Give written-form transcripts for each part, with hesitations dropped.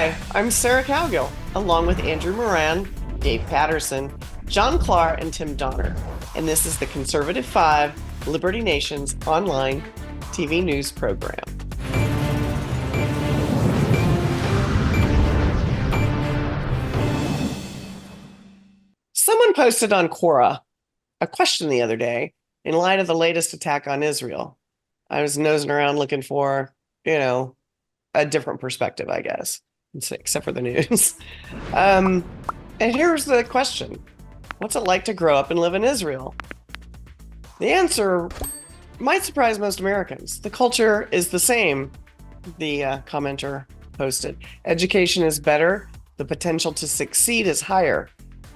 Hi, I'm Sarah Cowgill, along with Andrew Moran, Dave Patterson, John Clark, and Tim Donner. And this is the Conservative 5, Liberty Nation's online TV news program. Someone posted on Quora a question the other day in light of the latest attack on Israel. I was nosing around looking for, a different perspective, I guess, except for the news. And here's the question. What's it like to grow up and live in Israel? The answer might surprise most Americans. The culture is the same, the commenter posted. Education is better. The potential to succeed is higher.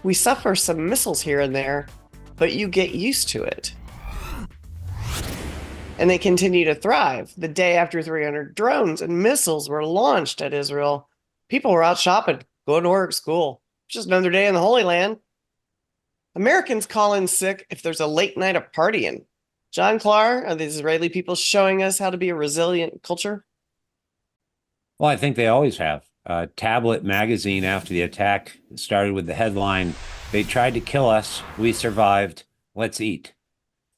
We suffer some missiles here and there, but you get used to it. And they continue to thrive. The day after 300 drones and missiles were launched at Israel, people were out shopping, going to work, school. Just another day in the Holy Land. Americans call in sick if there's a late night of partying. John Clark, are the Israeli people showing us how to be a resilient culture? Well, I think they always have. Tablet magazine, after the attack, started with the headline, "They tried to kill us. We survived. Let's eat."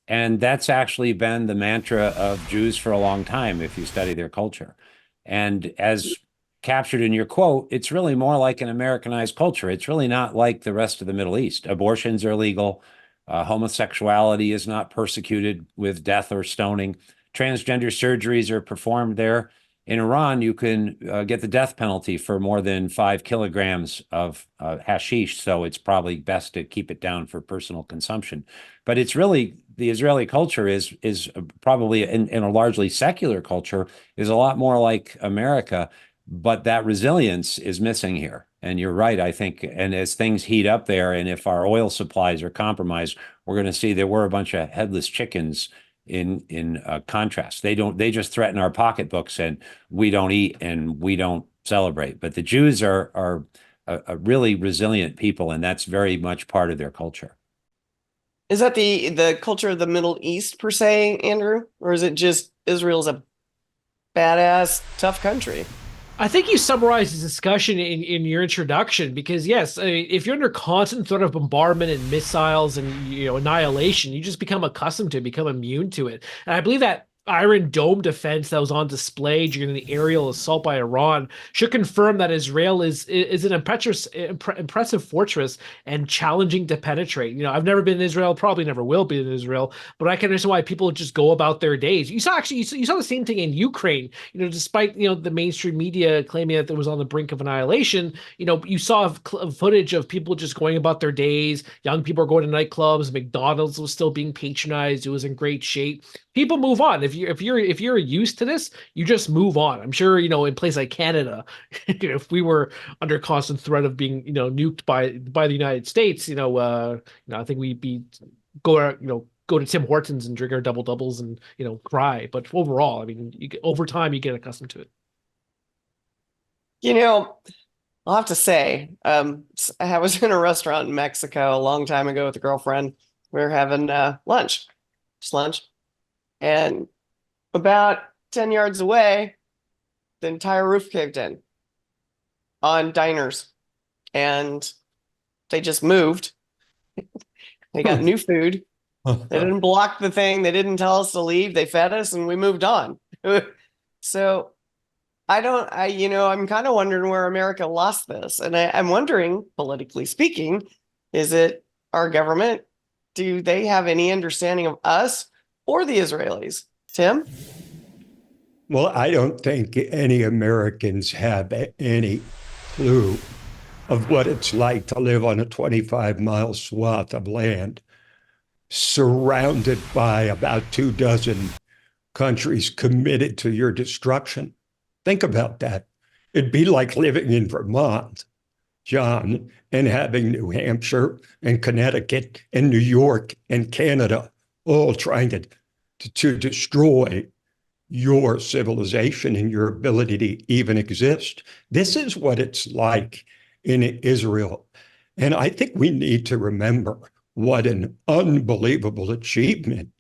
And that's actually been the mantra of Jews for a long time, if you study their culture. And as captured in your quote, it's really more like an Americanized culture. It's really not like the rest of the Middle East. Abortions are legal. Homosexuality is not persecuted with death or stoning. Transgender surgeries are performed there. In Iran, you can get the death penalty for more than 5 kilograms of hashish, so it's probably best to keep it down for personal consumption. But it's really, the Israeli culture is probably, in a largely secular culture, is a lot more like America, but that resilience is missing here. And you're right, I think, and as things heat up there, and if our oil supplies are compromised, we're going to see there were a bunch of headless chickens in contrast. They just threaten our pocketbooks, and we don't eat and we don't celebrate. But the Jews are a really resilient people, and that's very much part of their culture. Is that the culture of the Middle East per se, Andrew? Or is it just Israel's a badass, tough country? I think you summarized the discussion in your introduction because yes, I mean, if you're under constant threat of bombardment and missiles and annihilation, you just become accustomed to it, become immune to it. And I believe that Iron Dome defense that was on display during the aerial assault by Iran should confirm that Israel is an impressive fortress and challenging to penetrate. I've never been in Israel, probably never will be in Israel, but I can understand why people just go about their days. You saw the same thing in Ukraine. Despite the mainstream media claiming that it was on the brink of annihilation, you saw footage of people just going about their days. Young people are going to nightclubs. McDonald's was still being patronized. It was in great shape. People move on. If you're used to this, you just move on. I'm sure in a place like Canada, if we were under constant threat of being nuked by the United States, I think we'd be go to Tim Hortons and drink our double doubles and cry. But overall, I mean, over time you get accustomed to it. I'll have to say, I was in a restaurant in Mexico a long time ago with a girlfriend. We were having lunch, just lunch. And about 10 yards away, the entire roof caved in on diners. And they just moved. They got new food. They didn't block the thing. They didn't tell us to leave. They fed us and we moved on. So I'm kind of wondering where America lost this. And I'm wondering, politically speaking, is it our government? Do they have any understanding of us or the Israelis? Tim? Well, I don't think any Americans have any clue of what it's like to live on a 25-mile swath of land surrounded by about 24 countries committed to your destruction. Think about that. It'd be like living in Vermont, John, and having New Hampshire and Connecticut and New York and Canada all trying to destroy your civilization and your ability to even exist. This is what it's like in Israel. And I think we need to remember what an unbelievable achievement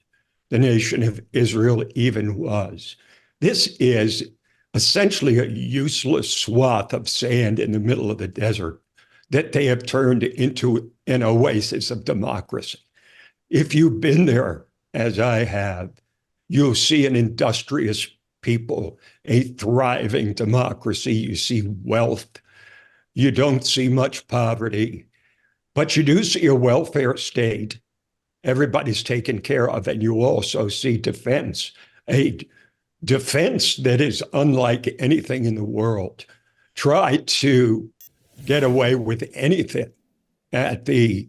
the nation of Israel even was. This is essentially a useless swath of sand in the middle of the desert that they have turned into an oasis of democracy. If you've been there, as I have, you'll see an industrious people, a thriving democracy. You see wealth. You don't see much poverty, but you do see a welfare state. Everybody's taken care of, and you also see defense, a defense that is unlike anything in the world. Try to get away with anything at the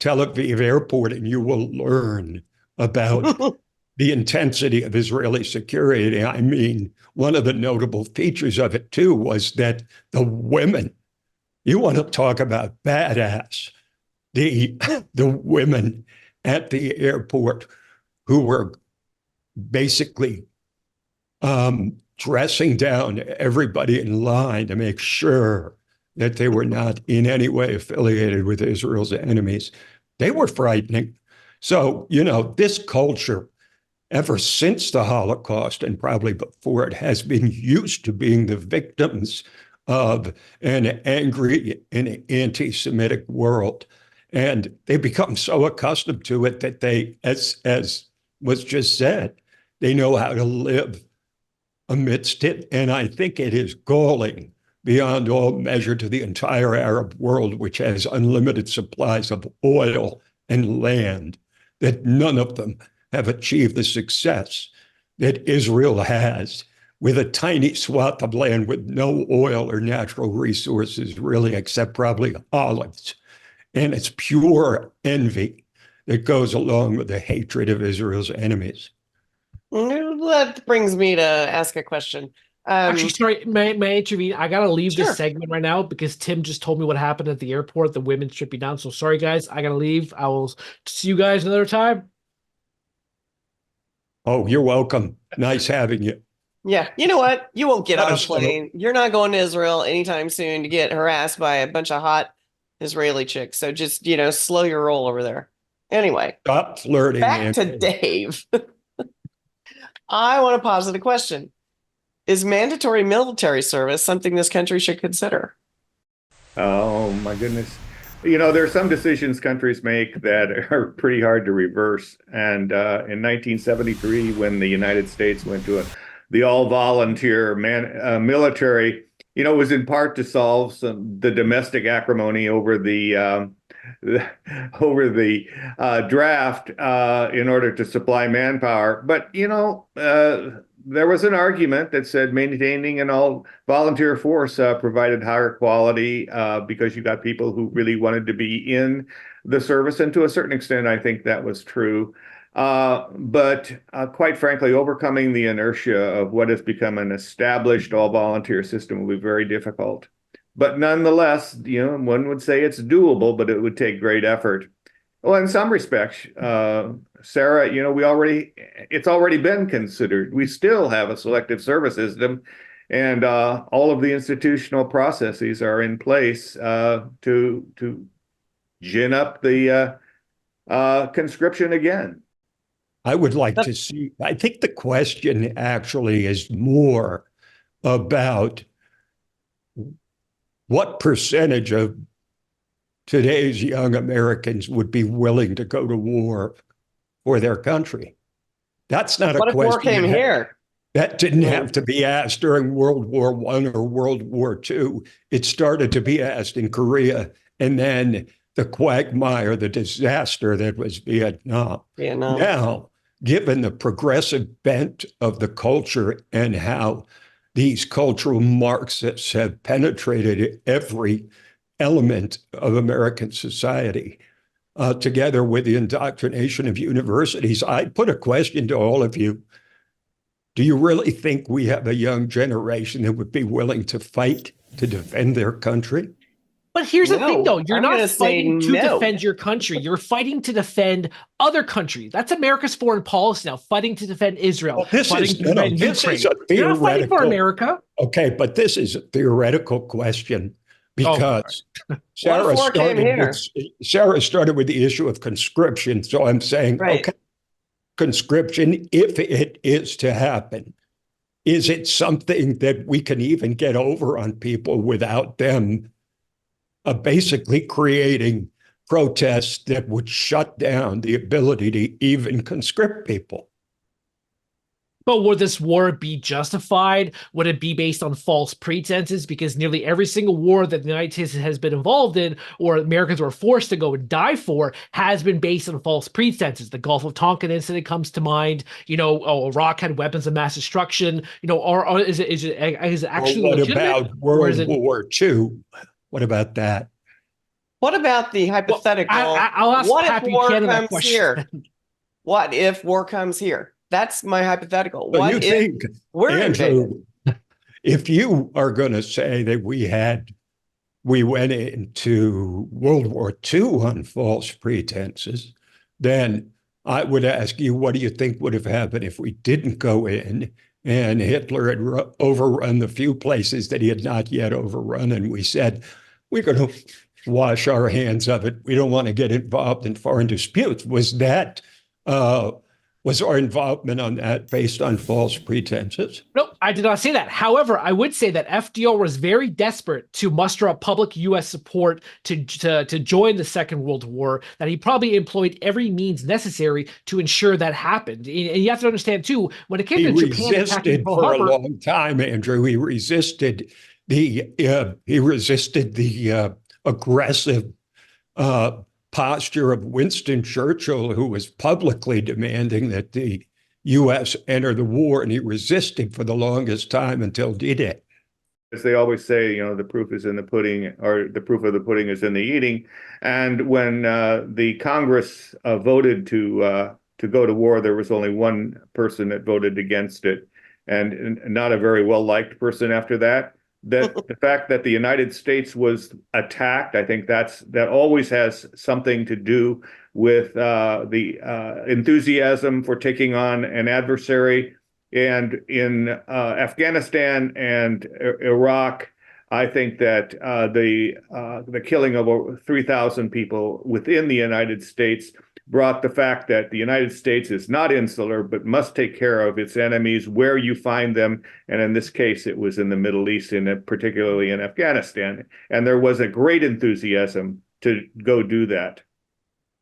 Tel Aviv airport, and you will learn about the intensity of Israeli security. I mean, one of the notable features of it, too, was that the women, you want to talk about badass, the women at the airport who were basically dressing down everybody in line to make sure that they were not in any way affiliated with Israel's enemies. They were frightening. So, this culture, ever since the Holocaust and probably before it, has been used to being the victims of an angry and anti-Semitic world. And they become so accustomed to it that they, as was just said, they know how to live amidst it. And I think it is galling beyond all measure to the entire Arab world, which has unlimited supplies of oil and land, that none of them have achieved the success that Israel has, with a tiny swath of land with no oil or natural resources, really, except probably olives. And it's pure envy that goes along with the hatred of Israel's enemies. That brings me to ask a question. Actually, sorry, may I intervene? I gotta leave Sure. this segment right now because Tim just told me what happened at the airport. The women stripping down. So sorry, guys. I gotta leave. I will see you guys another time. Oh, you're welcome. Nice having you. Yeah, you know what? You won't get on a Awesome. plane. You're not going to Israel anytime soon to get harassed by a bunch of hot Israeli chicks. So just, slow your roll over there. Anyway, Stop flirting. back to Andrew. Dave. I want to posit a question. Is mandatory military service something this country should consider? Oh my goodness. There are some decisions countries make that are pretty hard to reverse. And in 1973, when the United States went to the all-volunteer military, it was in part to solve the domestic acrimony over the draft in order to supply manpower. But there was an argument that said maintaining an all-volunteer force provided higher quality because you got people who really wanted to be in the service. And to a certain extent, I think that was true. But quite frankly, overcoming the inertia of what has become an established all-volunteer system will be very difficult. But nonetheless, one would say it's doable, but it would take great effort. Well, in some respects, Sarah, it's already been considered. We still have a selective service system, and all of the institutional processes are in place to gin up the conscription again. I would like to see, I think the question actually is more about what percentage of today's young Americans would be willing to go to war for their country. That's not a What if question war came here? that didn't have to be asked during World War I or World War II. It started to be asked in Korea, and then the quagmire, the disaster that was Vietnam. Now, given the progressive bent of the culture and how these cultural Marxists have penetrated every element of American society, together with the indoctrination of universities, I'd put a question to all of you. Do you really think we have a young generation that would be willing to fight to defend their country? But here's the thing, though. You're not fighting to no. defend your country. You're fighting to defend other countries. That's America's foreign policy now, fighting to defend Israel. Well, this is a theoretical. You're not fighting for America. Okay, but this is a theoretical question because Sarah started with the issue of conscription. So I'm saying, okay, conscription, if it is to happen, is it something that we can even get over on people without them basically creating protests that would shut down the ability to even conscript people? But would this war be justified? Would it be based on false pretenses? Because nearly every single war that the United States has been involved in, or Americans were forced to go and die for, has been based on false pretenses. The Gulf of Tonkin incident comes to mind. Iraq had weapons of mass destruction. Is it actually Well, what legitimate? about World War II? What about that? What about the hypothetical? I'll ask what Pat if war Buchanan that comes question. here? What if war comes here? That's my hypothetical. So What you if think, we're invaded? Andrew, if you are going to say that we went into World War II on false pretenses, then I would ask you, what do you think would have happened if we didn't go in and Hitler had overrun the few places that he had not yet overrun, and we said, we're going to wash our hands of it. We don't want to get involved in foreign disputes. Was our involvement on that based on false pretenses? No, I did not say that. However, I would say that FDR was very desperate to muster up public U.S. support to join the Second World War, that he probably employed every means necessary to ensure that happened. And you have to understand, too, when it came to Japan attacking resisted Pearl for Harbor, a long time, Andrew. He resisted the aggressive posture of Winston Churchill, who was publicly demanding that the U.S. enter the war, and he resisted for the longest time until D-Day. As they always say, the proof is in the pudding, or the proof of the pudding is in the eating. And when the Congress voted to go to war, there was only one person that voted against it, and not a very well-liked person after that. That the fact that the United States was attacked, I think that always has something to do with the enthusiasm for taking on an adversary. And in Afghanistan and Iraq, I think that the killing of over 3,000 people within the United States brought the fact that the United States is not insular, but must take care of its enemies where you find them. And in this case, it was in the Middle East, and particularly in Afghanistan. And there was a great enthusiasm to go do that.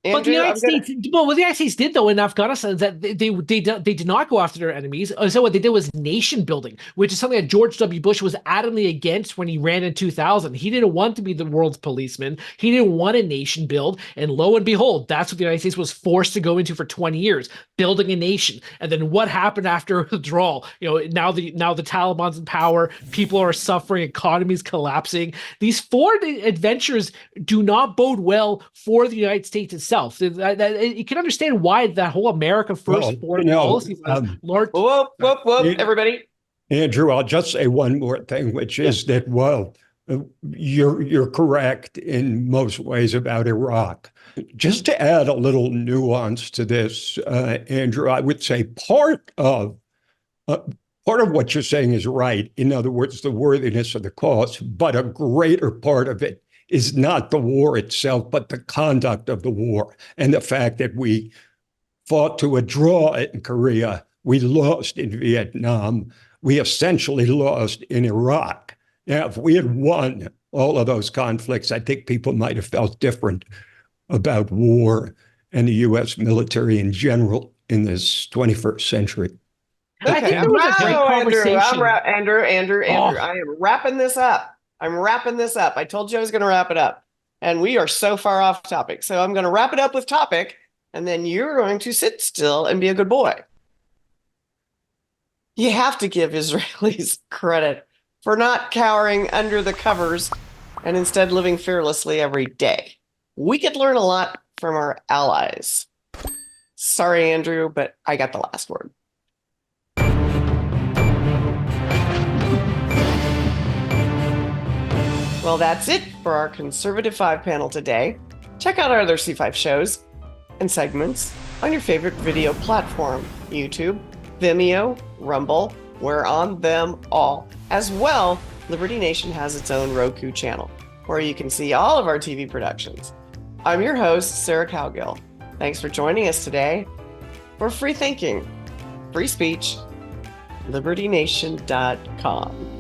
But the United States, well, what the United States did though in Afghanistan is that they did not go after their enemies. So what they did was nation building, which is something that George W. Bush was adamantly against when he ran in 2000. He didn't want to be the world's policeman. He didn't want a nation build, and lo and behold, that's what the United States was forced to go into for 20 years, building a nation. And then what happened after withdrawal? Now the Taliban's in power, people are suffering, economies collapsing. These foreign adventures do not bode well for the United States itself. You can understand why that whole America First foreign policy was large. Whoop, everybody. Andrew, I'll just say one more thing, which is that, you're correct in most ways about Iraq. Just to add a little nuance to this, Andrew, I would say part of what you're saying is right. In other words, the worthiness of the cause, but a greater part of it is not the war itself, but the conduct of the war, and the fact that we fought to a draw in Korea. We lost in Vietnam. We essentially lost in Iraq. Now, if we had won all of those conflicts, I think people might have felt different about war and the U.S. military in general in this 21st century. I think there was a great conversation. Andrew, I am wrapping this up. I told you I was going to wrap it up, and we are so far off topic. So I'm going to wrap it up with topic, and then you're going to sit still and be a good boy. You have to give Israelis credit for not cowering under the covers and instead living fearlessly every day. We could learn a lot from our allies. Sorry, Andrew, but I got the last word. Well, that's it for our Conservative 5 panel today. Check out our other C5 shows and segments on your favorite video platform, YouTube, Vimeo, Rumble. We're on them all. As well, Liberty Nation has its own Roku channel, where you can see all of our TV productions. I'm your host, Sarah Cowgill. Thanks for joining us today for free thinking, free speech, libertynation.com.